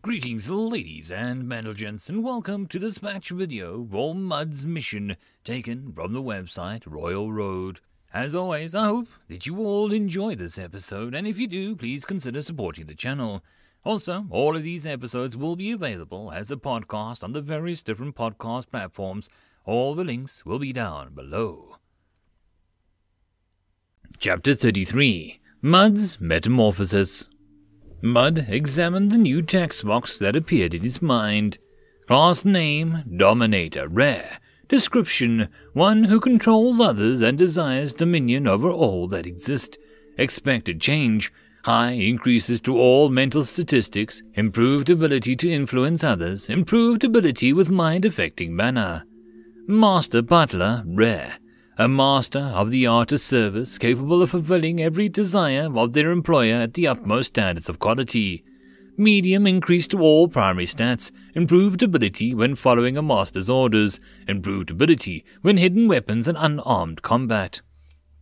Greetings ladies and gents, and welcome to this match video for Mud's mission taken from the website Royal Road. As always, I hope that you all enjoy this episode, and if you do, please consider supporting the channel. Also, all of these episodes will be available as a podcast on the various different podcast platforms. All the links will be down below. Chapter 33, Mud's Metamorphosis. Mud examined the new text box that appeared in his mind. Class name, Dominator Rare. Description, one who controls others and desires dominion over all that exist. Expected change, high increases to all mental statistics, improved ability to influence others, improved ability with mind-affecting manner. Master Butler Rare. A master of the art of service, capable of fulfilling every desire of their employer at the utmost standards of quality. Medium increase to all primary stats, improved ability when following a master's orders, improved ability when hidden weapons and unarmed combat.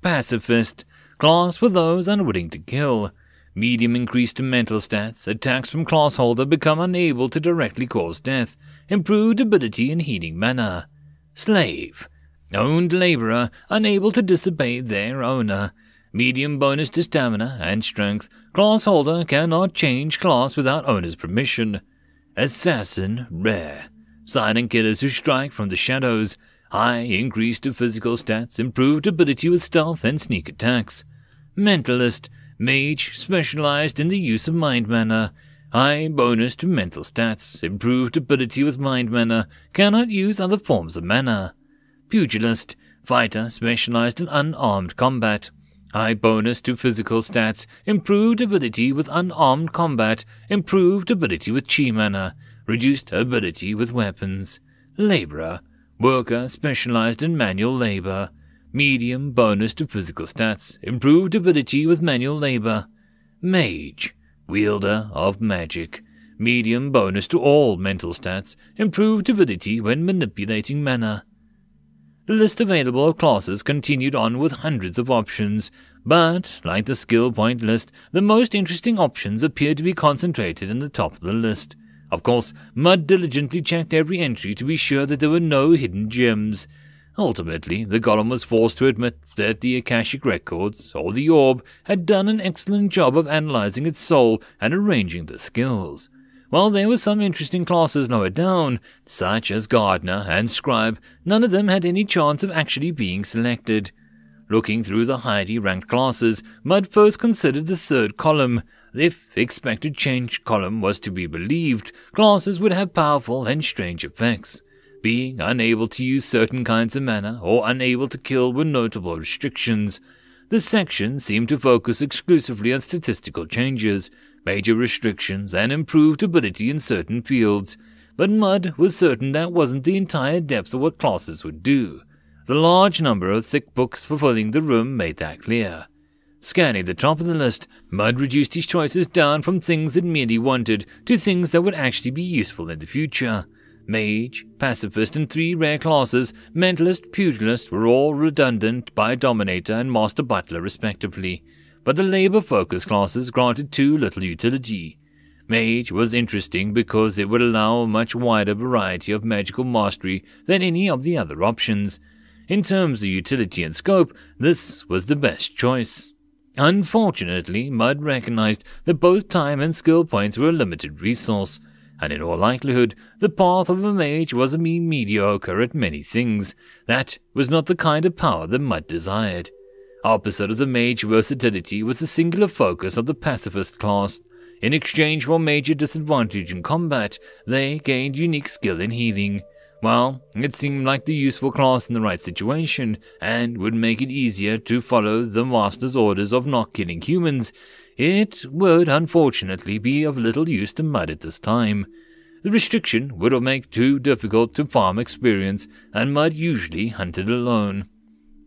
Pacifist, class for those unwilling to kill. Medium increase to mental stats, attacks from class holder become unable to directly cause death, improved ability in healing manner. Slave. Owned laborer, unable to disobey their owner. Medium bonus to stamina and strength. Class holder cannot change class without owner's permission. Assassin Rare. Silent killers who strike from the shadows. High increase to physical stats, improved ability with stealth and sneak attacks. Mentalist. Mage, specialized in the use of mind mana. High bonus to mental stats, improved ability with mind mana, cannot use other forms of mana. Pugilist, fighter specialized in unarmed combat. High bonus to physical stats, improved ability with unarmed combat, improved ability with chi mana, reduced ability with weapons. Laborer, worker specialized in manual labor. Medium bonus to physical stats, improved ability with manual labor. Mage, wielder of magic. Medium bonus to all mental stats, improved ability when manipulating mana. The list available of classes continued on with hundreds of options, but, like the skill point list, the most interesting options appeared to be concentrated in the top of the list. Of course, Mud diligently checked every entry to be sure that there were no hidden gems. Ultimately, the golem was forced to admit that the Akashic Records, or the Orb, had done an excellent job of analyzing its soul and arranging the skills. While there were some interesting classes lower down, such as Gardener and Scribe, none of them had any chance of actually being selected. Looking through the highly ranked classes, Mud first considered the third column. If expected change column was to be believed, classes would have powerful and strange effects. Being unable to use certain kinds of mana or unable to kill were notable restrictions. This section seemed to focus exclusively on statistical changes, major restrictions, and improved ability in certain fields, but Mud was certain that wasn't the entire depth of what classes would do. The large number of thick books fulfilling the room made that clear. Scanning the top of the list, Mud reduced his choices down from things that merely wanted to things that would actually be useful in the future. Mage, Pacifist, and 3 rare classes, Mentalist, Pugilist, were all redundant by Dominator and Master Butler respectively, but the labor-focused classes granted too little utility. Mage was interesting because it would allow a much wider variety of magical mastery than any of the other options. In terms of utility and scope, this was the best choice. Unfortunately, Mud recognized that both time and skill points were a limited resource, and in all likelihood, the path of a mage was a mediocre at many things. That was not the kind of power that Mud desired. Opposite of the mage versatility was the singular focus of the pacifist class. In exchange for major disadvantage in combat, they gained unique skill in healing. Well, it seemed like the useful class in the right situation, and would make it easier to follow the master's orders of not killing humans. It would unfortunately be of little use to Mud at this time. The restriction would make it too difficult to farm experience, and Mud usually hunted alone.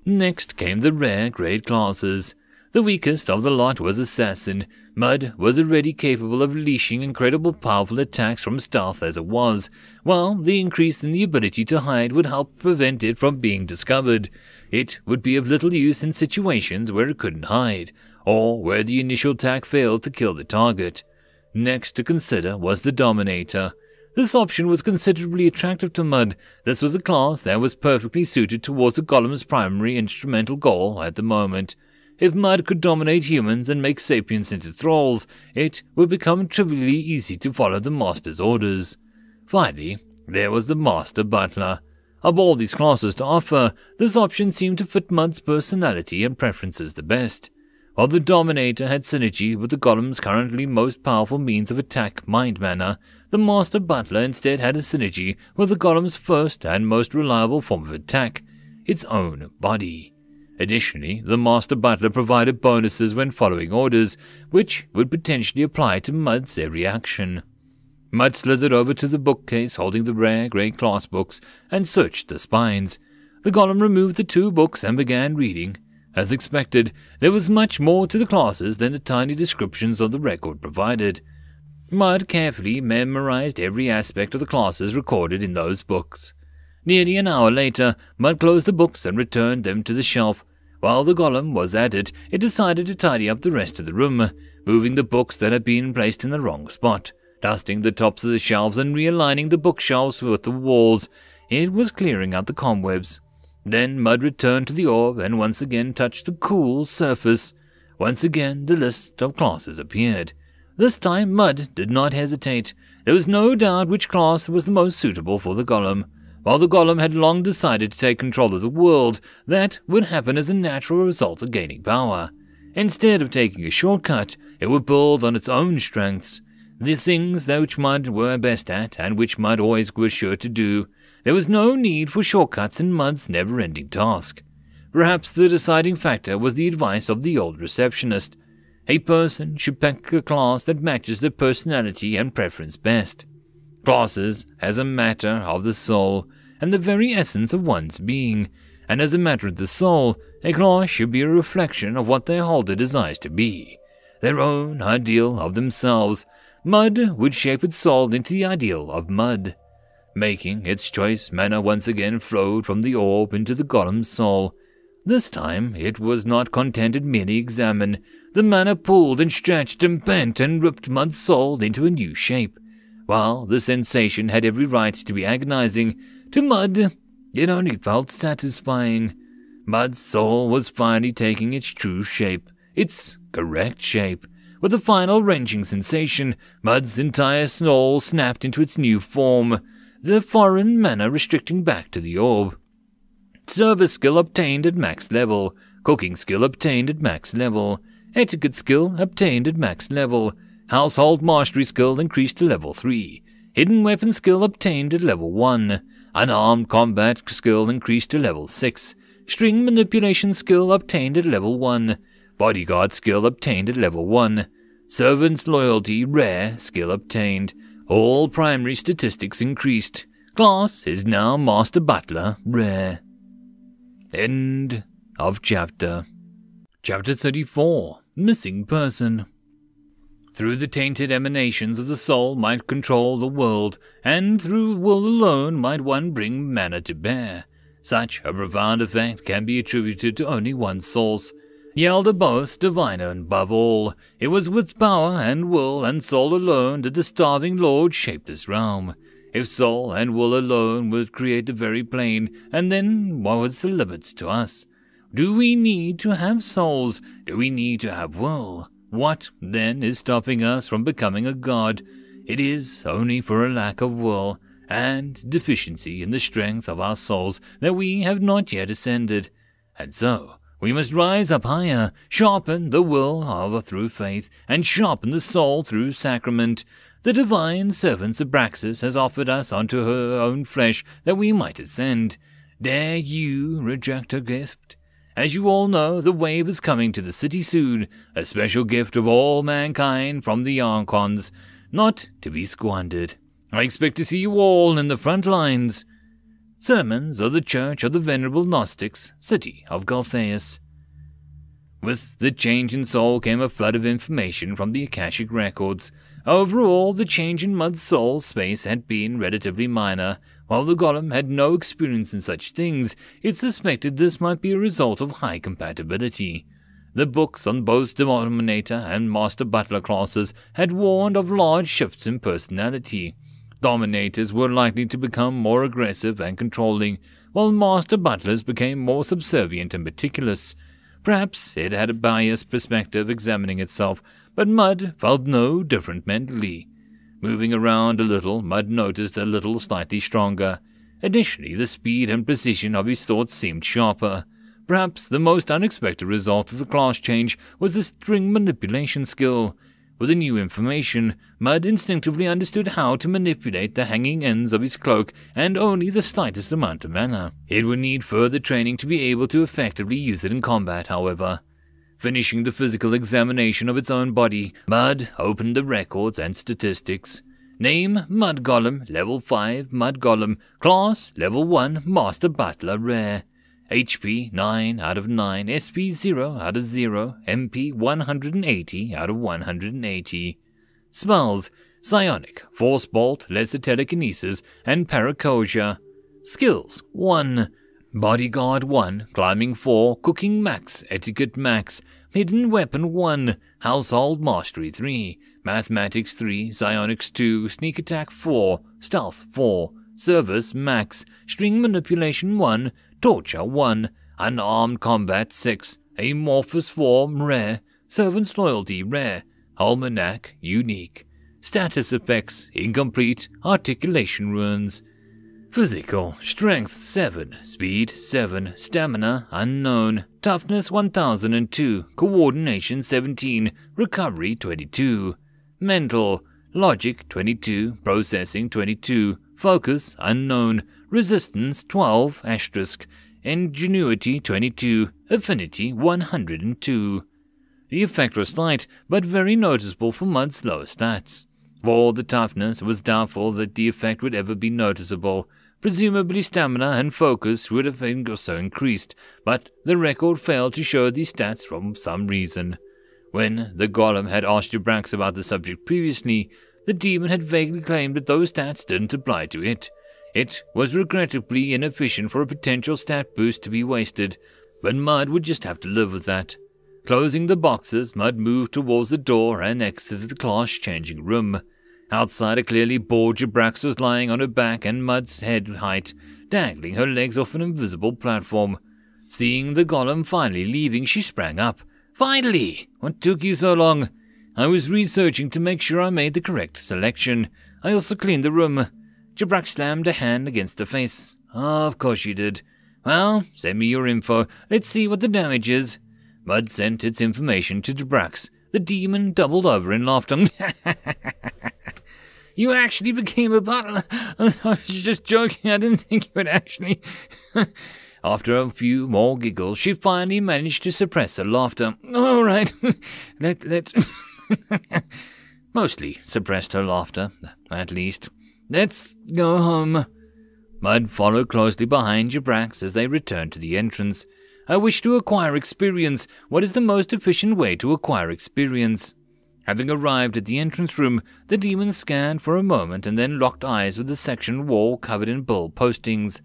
Next came the rare grade classes. The weakest of the lot was Assassin. Mud was already capable of unleashing incredible powerful attacks from stealth as it was, while the increase in the ability to hide would help prevent it from being discovered. It would be of little use in situations where it couldn't hide, or where the initial attack failed to kill the target. next to consider was the Dominator. This option was considerably attractive to Mud. This was a class that was perfectly suited towards the Golem's primary instrumental goal at the moment. If Mud could dominate humans and make sapiens into thralls, it would become trivially easy to follow the Master's orders. Finally, there was the Master Butler. Of all these classes to offer, this option seemed to fit Mud's personality and preferences the best. While the Dominator had synergy with the Golem's currently most powerful means of attack, Mind Mana, the Master Butler instead had a synergy with the Golem's first and most reliable form of attack, its own body. Additionally, the Master Butler provided bonuses when following orders, which would potentially apply to Mud's every action. Mud slithered over to the bookcase holding the rare grey class books and searched the spines. The Golem removed the 2 books and began reading. As expected, there was much more to the classes than the tiny descriptions of the record provided. Mud carefully memorized every aspect of the classes recorded in those books. Nearly an hour later, Mud closed the books and returned them to the shelf. While the Golem was at it, it decided to tidy up the rest of the room, moving the books that had been placed in the wrong spot, dusting the tops of the shelves and realigning the bookshelves with the walls. It was clearing out the cobwebs. Then Mud returned to the orb and once again touched the cool surface. Once again the list of classes appeared. This time Mud did not hesitate. There was no doubt which class was the most suitable for the Golem. While the Golem had long decided to take control of the world, that would happen as a natural result of gaining power. Instead of taking a shortcut, it would build on its own strengths, the things that which Mud were best at and which Mud always was sure to do. There was no need for shortcuts in Mud's never-ending task. Perhaps the deciding factor was the advice of the old receptionist. A person should pick a class that matches their personality and preference best. Classes as a matter of the soul and the very essence of one's being, and as a matter of the soul, a class should be a reflection of what their holder desires to be, their own ideal of themselves. Mud would shape its soul into the ideal of Mud. Making its choice, mana once again flowed from the orb into the Golem's soul. This time it was not contented merely examine. The mana pulled and stretched and bent and ripped Mud's soul into a new shape. While the sensation had every right to be agonizing, to Mud it only felt satisfying. Mud's soul was finally taking its true shape, its correct shape. With a final wrenching sensation, Mud's entire soul snapped into its new form, the foreign mana restricting back to the orb. Service skill obtained at max level, cooking skill obtained at max level, etiquette skill obtained at max level, household mastery skill increased to level 3, hidden weapon skill obtained at level 1, unarmed combat skill increased to level 6, string manipulation skill obtained at level 1, bodyguard skill obtained at level 1, servant's loyalty rare skill obtained. All primary statistics increased. Class is now Master Butler rare. End of chapter. Chapter 34. Missing Person. Through the tainted emanations of the soul might control the world, and through will alone might one bring mana to bear. Such a profound effect can be attributed to only one source. The elder both, diviner and above all. It was with power and will and soul alone that the starving lord shaped this realm. If soul and will alone would create the very plane, and then what was the limits to us? Do we need to have souls? Do we need to have will? What, then, is stopping us from becoming a god? It is only for a lack of will and deficiency in the strength of our souls that we have not yet ascended. And so we must rise up higher, sharpen the will through faith, and sharpen the soul through sacrament. The divine servant Abraxas has offered us unto her own flesh that we might ascend. Dare you reject her gift? As you all know, the wave is coming to the city soon, a special gift of all mankind from the Archons, not to be squandered. I expect to see you all in the front lines. Sermons of the Church of the Venerable Gnostics, City of Galtheus. With the change in soul came a flood of information from the Akashic records. Overall, the change in Mud's soul space had been relatively minor. While the Golem had no experience in such things, it suspected this might be a result of high compatibility. The books on both the Dominator and Master Butler classes had warned of large shifts in personality. Dominators were likely to become more aggressive and controlling, while Master Butlers became more subservient and meticulous. Perhaps it had a biased perspective examining itself, but Mud felt no different mentally. Moving around a little, Mud noticed a little slightly stronger. Additionally, the speed and precision of his thoughts seemed sharper. Perhaps the most unexpected result of the class change was the string manipulation skill. With the new information, Mud instinctively understood how to manipulate the hanging ends of his cloak and only the slightest amount of mana. It would need further training to be able to effectively use it in combat, however. Finishing the physical examination of its own body, Mud opened the records and statistics. Name, Mud Golem, Level 5, Mud Golem, Class, Level 1, Master Butler Rare. HP 9 out of 9, SP 0 out of 0, MP 180 out of 180. Spells, Psionic, Force Bolt, Lesser Telekinesis, and Paracosia. Skills, 1. Bodyguard 1, Climbing 4, Cooking Max, Etiquette Max, Hidden Weapon 1, Household Mastery 3, Mathematics 3, Psionics 2, Sneak Attack 4, Stealth 4, Service Max, String Manipulation 1, Torture 1, Unarmed Combat 6, Amorphous Form Rare, Servant's Loyalty Rare, Almanac Unique. Status Effects Incomplete, Articulation Runes. Physical, Strength 7, Speed 7, Stamina Unknown, Toughness 1002, Coordination 17, Recovery 22. Mental, Logic 22, Processing 22, Focus Unknown, Resistance 12 *, Ingenuity 22, Affinity 102. The effect was slight, but very noticeable for Mud's lower stats. For the toughness, it was doubtful that the effect would ever be noticeable. Presumably stamina and focus would have been also increased, but the record failed to show these stats for some reason. When the Golem had asked Jibrax about the subject previously, the demon had vaguely claimed that those stats didn't apply to it. It was regrettably inefficient for a potential stat boost to be wasted, but Mud would just have to live with that. Closing the boxes, Mud moved towards the door and exited the class-changing room. Outside, a clearly bored Jibrax was lying on her back and Mud's head height, dangling her legs off an invisible platform. Seeing the Golem finally leaving, she sprang up. "Finally! What took you so long?" "I was researching to make sure I made the correct selection. I also cleaned the room." Jibrax slammed a hand against her face. "Oh, of course you did. Well, send me your info. Let's see what the damage is." Mud sent its information to Jibrax. The demon doubled over in laughter. "You actually became a butler. I was just joking. I didn't think you would actually..." After a few more giggles, she finally managed to suppress her laughter. "All right, let..." Mostly suppressed her laughter, at least. "Let's go home." Mud followed closely behind Jibrax as they returned to the entrance. "I wish to acquire experience. What is the most efficient way to acquire experience?" Having arrived at the entrance room, the demon scanned for a moment and then locked eyes with the section wall covered in bull postings.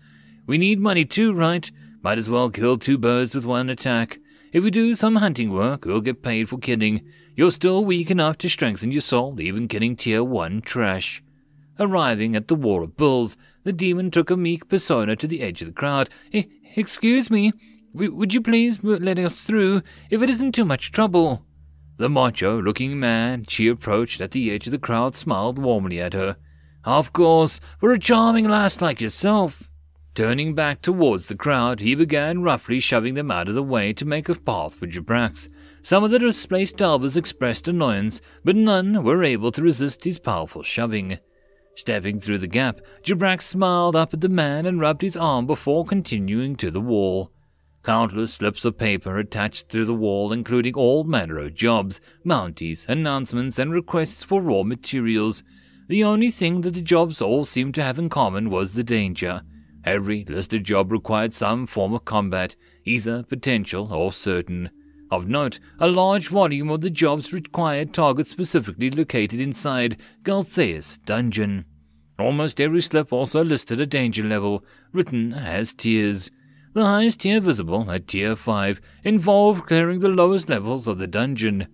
"We need money too, right? Might as well kill 2 birds with 1 attack. If we do some hunting work, we'll get paid for killing. You're still weak enough to strengthen your soul, even killing Tier 1 trash." Arriving at the War of Bulls, the demon took a meek persona to the edge of the crowd. Excuse me, would you please let us through, if it isn't too much trouble?" The macho-looking man she approached at the edge of the crowd smiled warmly at her. "Of course, for a charming lass like yourself." Turning back towards the crowd, he began roughly shoving them out of the way to make a path for Jibrax. Some of the displaced delvers expressed annoyance, but none were able to resist his powerful shoving. Stepping through the gap, Jibrax smiled up at the man and rubbed his arm before continuing to the wall. Countless slips of paper attached to the wall, including all manner of jobs, bounties, announcements, and requests for raw materials. The only thing that the jobs all seemed to have in common was the danger. Every listed job required some form of combat, either potential or certain. Of note, a large volume of the jobs required targets specifically located inside Galtheus' dungeon. Almost every slip also listed a danger level, written as tiers. The highest tier visible, at tier 5, involved clearing the lowest levels of the dungeon.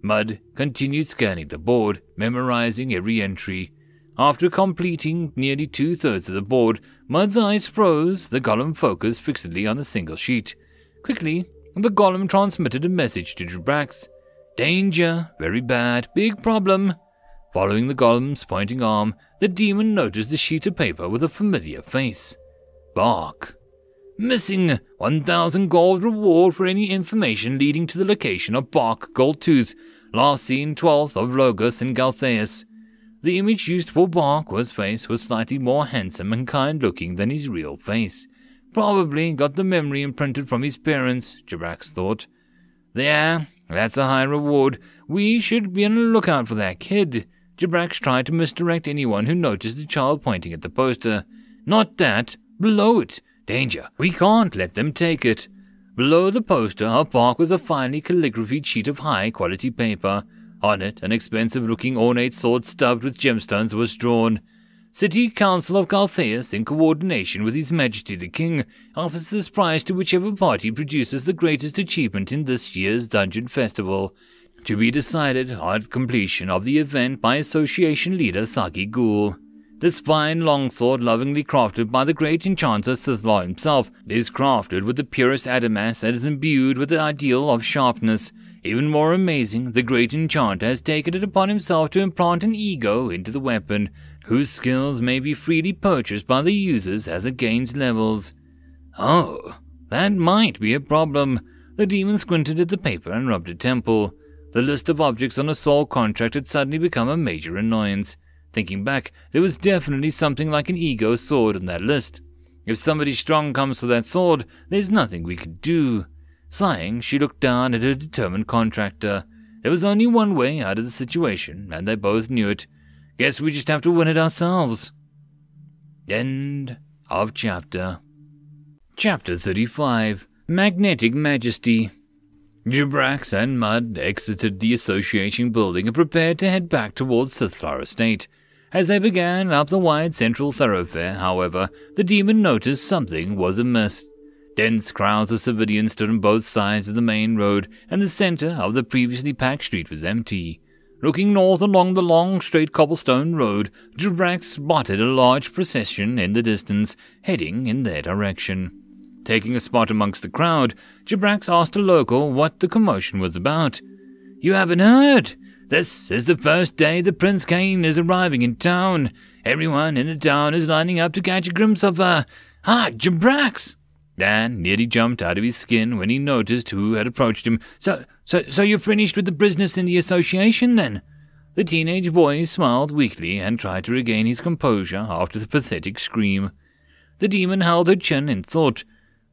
Mud continued scanning the board, memorizing every entry. After completing nearly 2/3 of the board, Mud's eyes froze, the golem focused fixedly on a single sheet. Quickly, the golem transmitted a message to Drabrax. Danger, very bad, big problem. Following the golem's pointing arm, the demon noticed the sheet of paper with a familiar face. Bark. Missing 1,000 gold reward for any information leading to the location of Bark Goldtooth, last seen 12th of Logos in Galtheus. The image used for Bark's face was slightly more handsome and kind-looking than his real face. Probably got the memory imprinted from his parents, Drabrax thought. There, that's a high reward. We should be on the lookout for that kid. Drabrax tried to misdirect anyone who noticed the child pointing at the poster. Not that, below it. Danger. We can't let them take it. Below the poster of Bark was a finely calligraphied sheet of high-quality paper. On it, an expensive-looking ornate sword stubbed with gemstones was drawn. City Council of Galtheus, in coordination with His Majesty the King, offers this prize to whichever party produces the greatest achievement in this year's Dungeon Festival, to be decided on completion of the event by Association Leader Thuggy Ghoul. This fine longsword, lovingly crafted by the great enchanter Sithla himself, is crafted with the purest adamas and is imbued with the ideal of sharpness. Even more amazing, the great enchanter has taken it upon himself to implant an ego into the weapon, whose skills may be freely purchased by the users as it gains levels. Oh, that might be a problem. The demon squinted at the paper and rubbed a temple. The list of objects on a soul contract had suddenly become a major annoyance. Thinking back, there was definitely something like an ego sword on that list. If somebody strong comes for that sword, there's nothing we could do. Sighing, she looked down at her determined contractor. There was only one way out of the situation, and they both knew it. Guess we just have to win it ourselves. End of chapter. Chapter 35. Magnetic Majesty. Drabrax and Mud exited the association building and prepared to head back towards Sithlar Estate. As they began up the wide central thoroughfare, however, the demon noticed something was amiss. Dense crowds of civilians stood on both sides of the main road, and the center of the previously packed street was empty. Looking north along the long, straight cobblestone road, Drabrax spotted a large procession in the distance, heading in their direction. Taking a spot amongst the crowd, Drabrax asked a local what the commotion was about. You haven't heard? This is the first day the Prince Cain is arriving in town. Everyone in the town is lining up to catch a glimpse of, Drabrax! Dan nearly jumped out of his skin when he noticed who had approached him. So you're finished with the business in the association, then? The teenage boy smiled weakly and tried to regain his composure after the pathetic scream. The demon held her chin in thought.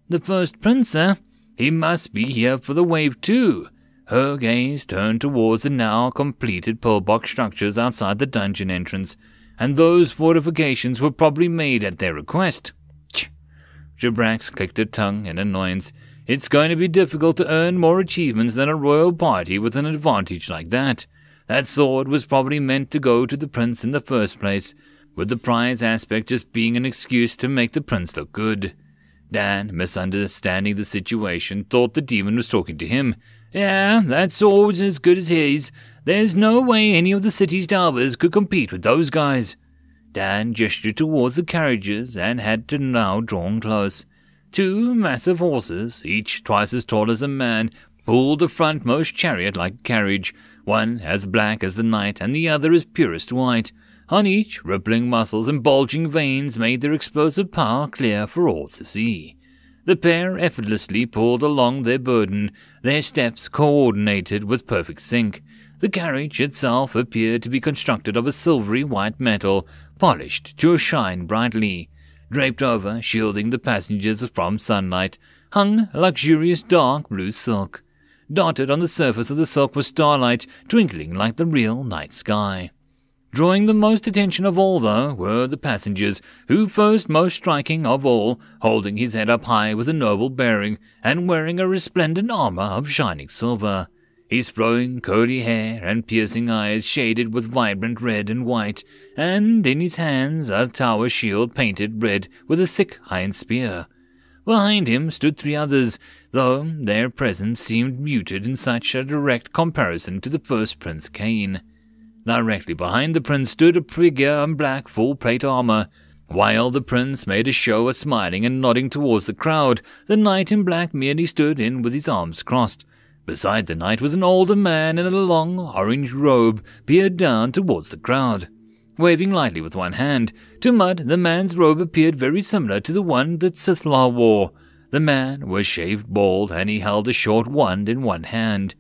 The first prince, sir? He must be here for the wave too. Her gaze turned towards the now completed pillbox structures outside the dungeon entrance, and those fortifications were probably made at their request. Drabrax clicked her tongue in annoyance. It's going to be difficult to earn more achievements than a royal party with an advantage like that. That sword was probably meant to go to the prince in the first place, with the prize aspect just being an excuse to make the prince look good. Dan, misunderstanding the situation, thought the demon was talking to him. Yeah, that sword's as good as his. There's no way any of the city's delvers could compete with those guys. Dan gestured towards the carriages and had to now drawn close. Two massive horses, each twice as tall as a man, pulled the frontmost chariot like a carriage, one as black as the night and the other as purest white. On each, rippling muscles and bulging veins made their explosive power clear for all to see. The pair effortlessly pulled along their burden, their steps coordinated with perfect sync. The carriage itself appeared to be constructed of a silvery white metal, polished to shine brightly. Draped over, shielding the passengers from sunlight, hung luxurious dark blue silk. Dotted on the surface of the silk was starlight, twinkling like the real night sky. Drawing the most attention of all, though, were the passengers, who first most striking of all, holding his head up high with a noble bearing, and wearing a resplendent armor of shining silver. His flowing curly hair and piercing eyes shaded with vibrant red and white, and in his hands a tower shield painted red with a thick iron spear. Behind him stood 3 others, though their presence seemed muted in such a direct comparison to the first Prince Cain. Directly behind the prince stood a figure in black full-plate armor. While the prince made a show of smiling and nodding towards the crowd, the knight in black merely stood in with his arms crossed. Beside the knight was an older man in a long orange robe, peered down towards the crowd. Waving lightly with one hand, to Mud the man's robe appeared very similar to the one that Sithla wore. The man was shaved bald, and he held a short wand in one hand.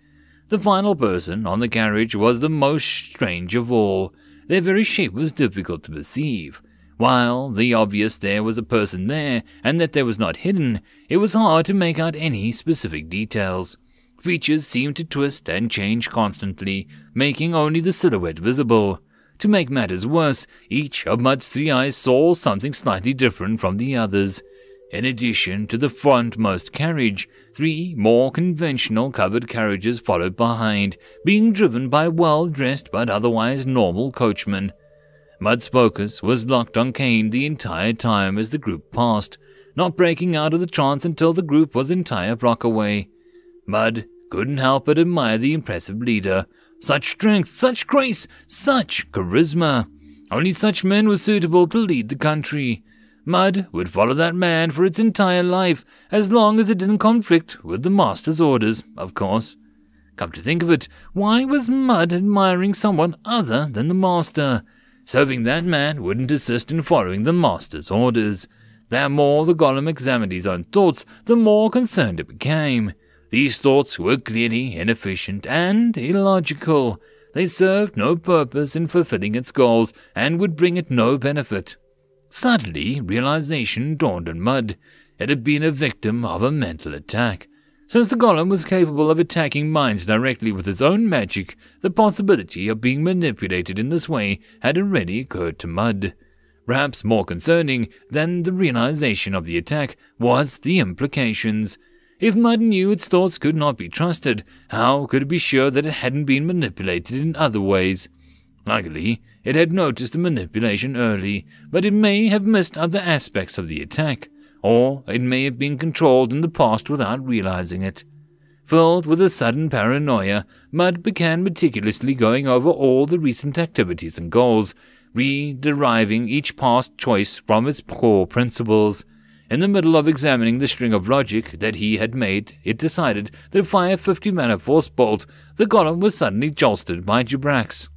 The final person on the carriage was the most strange of all. Their very shape was difficult to perceive. While the obvious there was a person there, and that there was not hidden, it was hard to make out any specific details. Features seemed to twist and change constantly, making only the silhouette visible. To make matters worse, each of Mud's 3 eyes saw something slightly different from the others. In addition to the frontmost carriage, 3 more conventional covered carriages followed behind, being driven by well-dressed but otherwise normal coachmen. Mud's focus was locked on Cain the entire time as the group passed, not breaking out of the trance until the group was an entire block away. Mud couldn't help but admire the impressive leader. Such strength, such grace, such charisma. Only such men were suitable to lead the country. Mud would follow that man for its entire life, as long as it didn't conflict with the master's orders, of course. Come to think of it, why was Mud admiring someone other than the master? Serving that man wouldn't assist in following the master's orders. The more the golem examined his own thoughts, the more concerned it became. These thoughts were clearly inefficient and illogical. They served no purpose in fulfilling its goals and would bring it no benefit. Suddenly, realization dawned on Mud. It had been a victim of a mental attack. Since the golem was capable of attacking minds directly with its own magic, the possibility of being manipulated in this way had already occurred to Mud. Perhaps more concerning than the realization of the attack was the implications. If Mud knew its thoughts could not be trusted, how could it be sure that it hadn't been manipulated in other ways? Luckily, it had noticed the manipulation early, but it may have missed other aspects of the attack, or it may have been controlled in the past without realizing it. Filled with a sudden paranoia, Mud began meticulously going over all the recent activities and goals, re-deriving each past choice from its core principles. In the middle of examining the string of logic that he had made, it decided to fire 50 mana force bolt. The golem was suddenly jolted by Jibrax.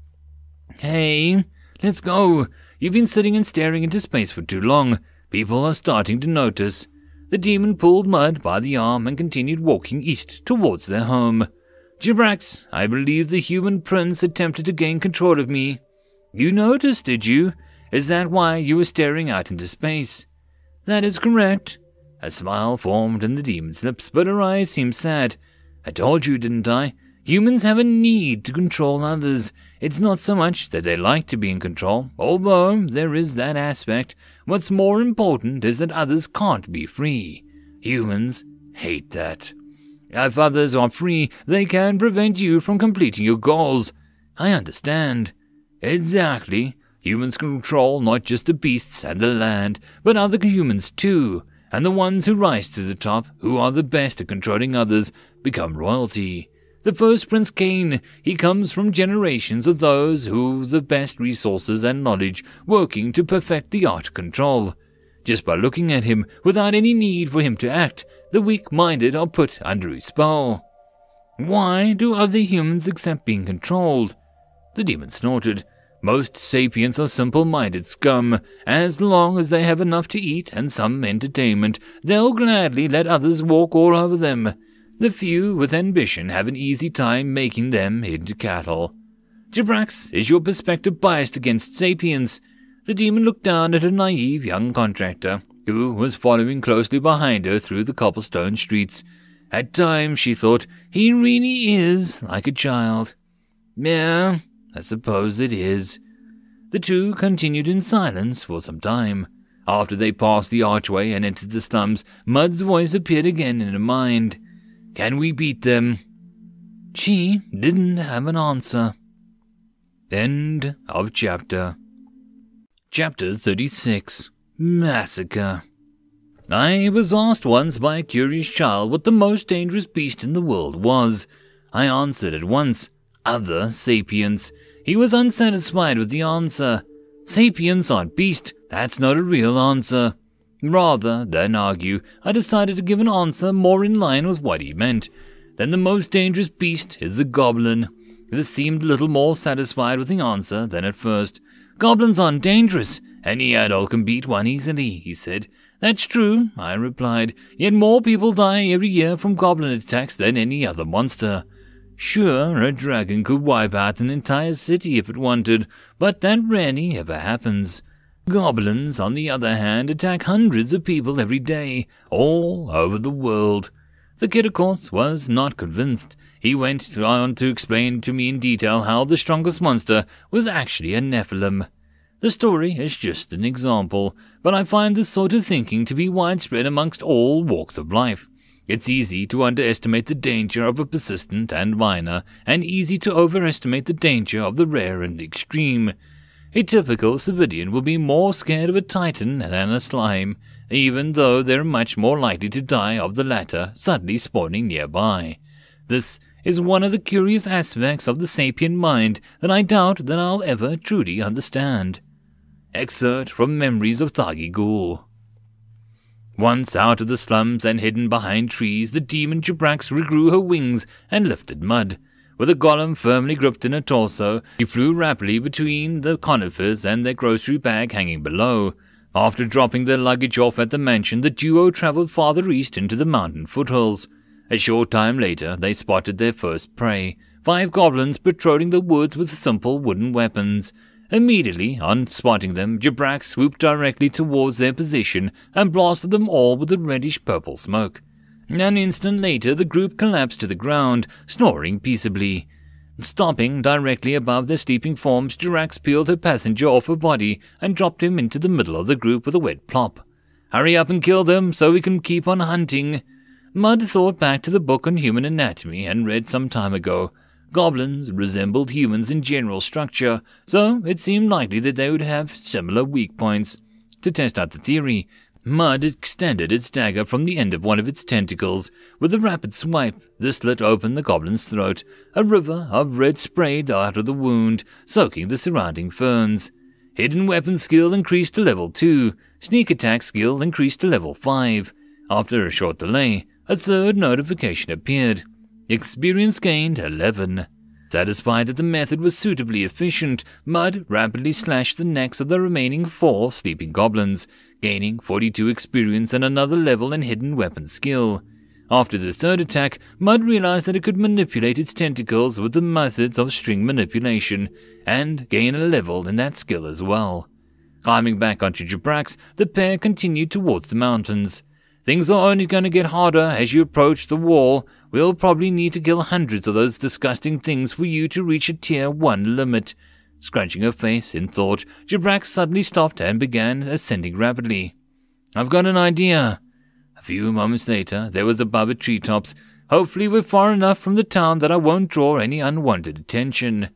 "Hey, let's go. You've been sitting and staring into space for too long. People are starting to notice." The demon pulled Mud by the arm and continued walking east towards their home. "Jibrax, I believe the human prince attempted to gain control of me." "You noticed, did you? Is that why you were staring out into space?" "That is correct." A smile formed in the demon's lips, but her eyes seemed sad. "I told you, didn't I? Humans have a need to control others. It's not so much that they like to be in control, although there is that aspect. What's more important is that others can't be free. Humans hate that. If others are free, they can prevent you from completing your goals." "I understand." "Exactly. Humans control not just the beasts and the land, but other humans too, and the ones who rise to the top, who are the best at controlling others, become royalty. The first Prince Cain, he comes from generations of those who the best resources and knowledge working to perfect the art of control. Just by looking at him, without any need for him to act, the weak-minded are put under his spell." "Why do other humans accept being controlled?" The demon snorted. "Most sapiens are simple-minded scum. As long as they have enough to eat and some entertainment, they'll gladly let others walk all over them. The few with ambition have an easy time making them into cattle." "Jibrax, is your perspective biased against sapiens?" The demon looked down at a naive young contractor, who was following closely behind her through the cobblestone streets. At times, she thought, he really is like a child. "Yeah, I suppose it is." The two continued in silence for some time. After they passed the archway and entered the slums, Mud's voice appeared again in her mind. "Can we beat them?" She didn't have an answer. End of chapter. Chapter 36. Massacre. I was asked once by a curious child what the most dangerous beast in the world was. I answered at once, other sapiens. He was unsatisfied with the answer. Sapiens aren't beast, that's not a real answer. Rather than argue, I decided to give an answer more in line with what he meant. Then the most dangerous beast is the goblin. This seemed a little more satisfied with the answer than at first. Goblins aren't dangerous. Any adult can beat one easily, he said. That's true, I replied, yet more people die every year from goblin attacks than any other monster. Sure, a dragon could wipe out an entire city if it wanted, but that rarely ever happens. Goblins, on the other hand, attack hundreds of people every day, all over the world. The kid, of course, was not convinced. He went on to explain to me in detail how the strongest monster was actually a Nephilim. The story is just an example, but I find this sort of thinking to be widespread amongst all walks of life. It's easy to underestimate the danger of a persistent and minor, and easy to overestimate the danger of the rare and the extreme. A typical civilian will be more scared of a titan than a slime, even though they're much more likely to die of the latter suddenly spawning nearby. This is one of the curious aspects of the sapient mind that I doubt that I'll ever truly understand. Excerpt from Memories of Thagi Ghoul. Once out of the slums and hidden behind trees, the demon Jibrax regrew her wings and lifted Mud. With a golem firmly gripped in her torso, she flew rapidly between the conifers and their grocery bag hanging below. After dropping their luggage off at the mansion, the duo traveled farther east into the mountain foothills. A short time later, they spotted their first prey, 5 goblins patrolling the woods with simple wooden weapons. Immediately, on spotting them, Jibrax swooped directly towards their position and blasted them all with a reddish-purple smoke. An instant later, the group collapsed to the ground, snoring peaceably. Stopping directly above their sleeping forms, Jibrax peeled her passenger off her body and dropped him into the middle of the group with a wet plop. "Hurry up and kill them so we can keep on hunting." Mud thought back to the book on human anatomy and read some time ago. Goblins resembled humans in general structure, so it seemed likely that they would have similar weak points. To test out the theory, Mud extended its dagger from the end of one of its tentacles. With a rapid swipe, this slit open the goblin's throat. A river of red sprayed out of the wound, soaking the surrounding ferns. Hidden weapon skill increased to level 2. Sneak attack skill increased to level 5. After a short delay, a third notification appeared. Experience gained 11. Satisfied that the method was suitably efficient, Mud rapidly slashed the necks of the remaining 4 sleeping goblins, gaining 42 experience and another level in hidden weapon skill. After the third attack, Mud realized that it could manipulate its tentacles with the methods of string manipulation, and gain a level in that skill as well. Climbing back onto Jibrax, the pair continued towards the mountains. "Things are only going to get harder as you approach the wall. We'll probably need to kill hundreds of those disgusting things for you to reach a tier 1 limit." Scrunching her face in thought, Jibrax suddenly stopped and began ascending rapidly. "I've got an idea." A few moments later, they was above the treetops. "Hopefully we're far enough from the town that I won't draw any unwanted attention."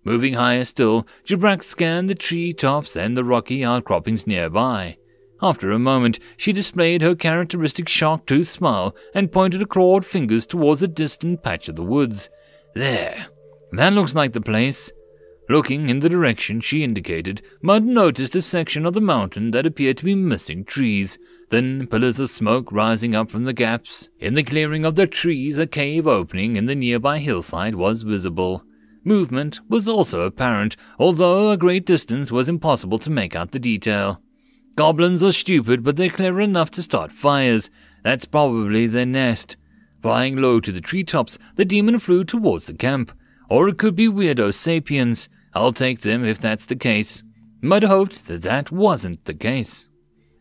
Moving higher still, Jibrax scanned the treetops and the rocky outcroppings nearby. After a moment, she displayed her characteristic shark-toothed smile and pointed her clawed fingers towards a distant patch of the woods. "There. That looks like the place." Looking in the direction she indicated, Mud noticed a section of the mountain that appeared to be missing trees. Then pillars of smoke rising up from the gaps. In the clearing of the trees, a cave opening in the nearby hillside was visible. Movement was also apparent, although a great distance was impossible to make out the detail. "Goblins are stupid, but they're clever enough to start fires. That's probably their nest." Flying low to the treetops, the demon flew towards the camp. Or it could be weirdo sapiens. I'll take them if that's the case. Mud hoped that that wasn't the case.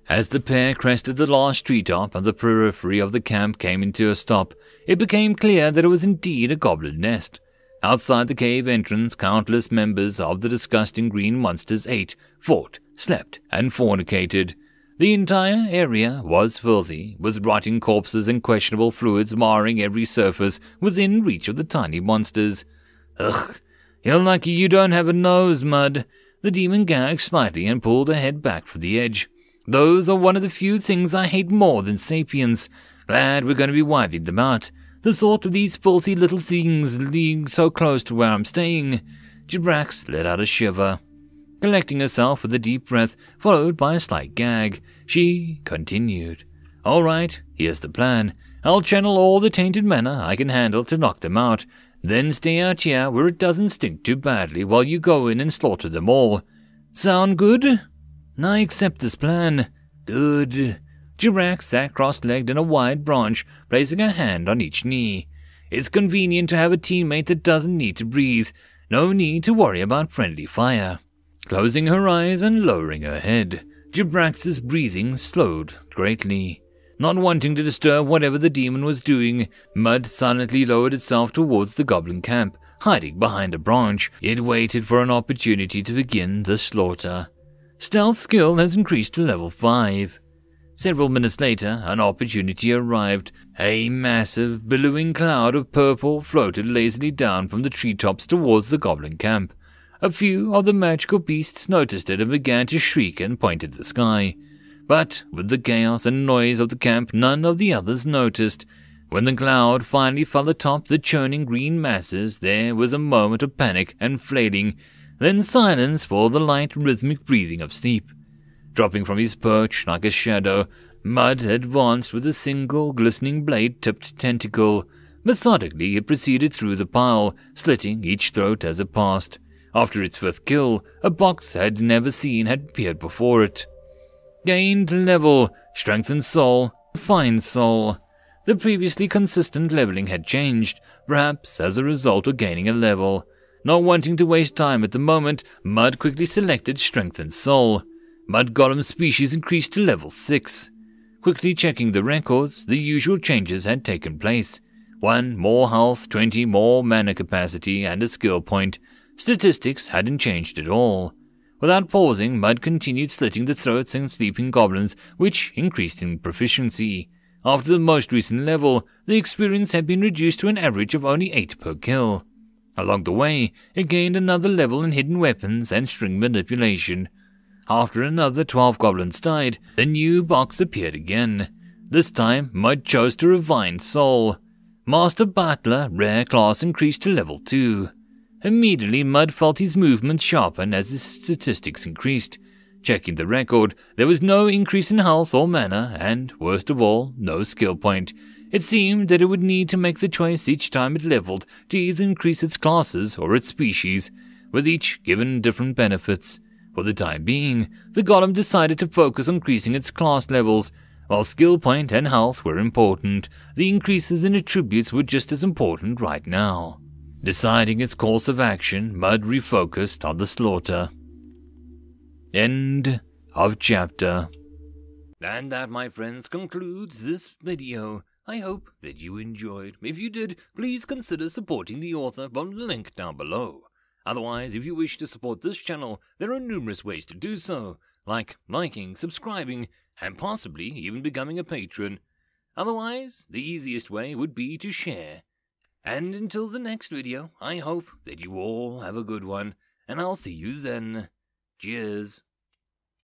As the pair crested the last treetop and the periphery of the camp came into a stop, it became clear that it was indeed a goblin nest. Outside the cave entrance, countless members of the disgusting green monsters ate, fought, slept, and fornicated. The entire area was filthy, with rotting corpses and questionable fluids marring every surface within reach of the tiny monsters. "Ugh, you're lucky you don't have a nose, Mud." The demon gagged slightly and pulled her head back from the edge. Those are one of the few things I hate more than sapiens. Glad we're going to be wiping them out. The thought of these filthy little things being so close to where I'm staying. Jibrax let out a shiver. Collecting herself with a deep breath, followed by a slight gag, she continued. All right, here's the plan. I'll channel all the tainted mana I can handle to knock them out, then stay out here where it doesn't stink too badly while you go in and slaughter them all. Sound good? I accept this plan. Good. Jibrax sat cross-legged in a wide branch, placing a hand on each knee. It's convenient to have a teammate that doesn't need to breathe. No need to worry about friendly fire. Closing her eyes and lowering her head, Jibrax's breathing slowed greatly. Not wanting to disturb whatever the demon was doing, Mud silently lowered itself towards the goblin camp, hiding behind a branch. It waited for an opportunity to begin the slaughter. Stealth skill has increased to level 5. Several minutes later, an opportunity arrived. A massive, billowing cloud of purple floated lazily down from the treetops towards the goblin camp. A few of the magical beasts noticed it and began to shriek and point at the sky. But with the chaos and noise of the camp, none of the others noticed. When the cloud finally fell atop the churning green masses, there was a moment of panic and flailing, then silence for the light, rhythmic breathing of sleep. Dropping from his perch like a shadow, Mud advanced with a single glistening blade-tipped tentacle. Methodically, it proceeded through the pile, slitting each throat as it passed. After its 5th kill, a box had never seen had appeared before it. Gained level, strengthened soul, fine soul. The previously consistent leveling had changed, perhaps as a result of gaining a level. Not wanting to waste time at the moment, Mud quickly selected strengthened soul. Mud Golem species increased to level 6. Quickly checking the records, the usual changes had taken place. 1 more health, 20 more mana capacity, and a skill point. Statistics hadn't changed at all. Without pausing, Mud continued slitting the throats and sleeping goblins, which increased in proficiency. After the most recent level, the experience had been reduced to an average of only 8 per kill. Along the way, it gained another level in hidden weapons and string manipulation. After another 12 goblins died, the new box appeared again. This time, Mud chose to refine soul. Master Battler rare class increased to level 2. Immediately, Mud felt his movement sharpen as his statistics increased. Checking the record, there was no increase in health or mana, and, worst of all, no skill point. It seemed that it would need to make the choice each time it leveled to either increase its classes or its species, with each given different benefits. For the time being, the golem decided to focus on increasing its class levels. While skill point and health were important, the increases in attributes were just as important right now. Deciding its course of action, Mud refocused on the slaughter. End of chapter. And that, my friends, concludes this video. I hope that you enjoyed. If you did, please consider supporting the author from the link down below. Otherwise, if you wish to support this channel, there are numerous ways to do so, like liking, subscribing, and possibly even becoming a patron. Otherwise, the easiest way would be to share. And until the next video, I hope that you all have a good one, and I'll see you then. Cheers.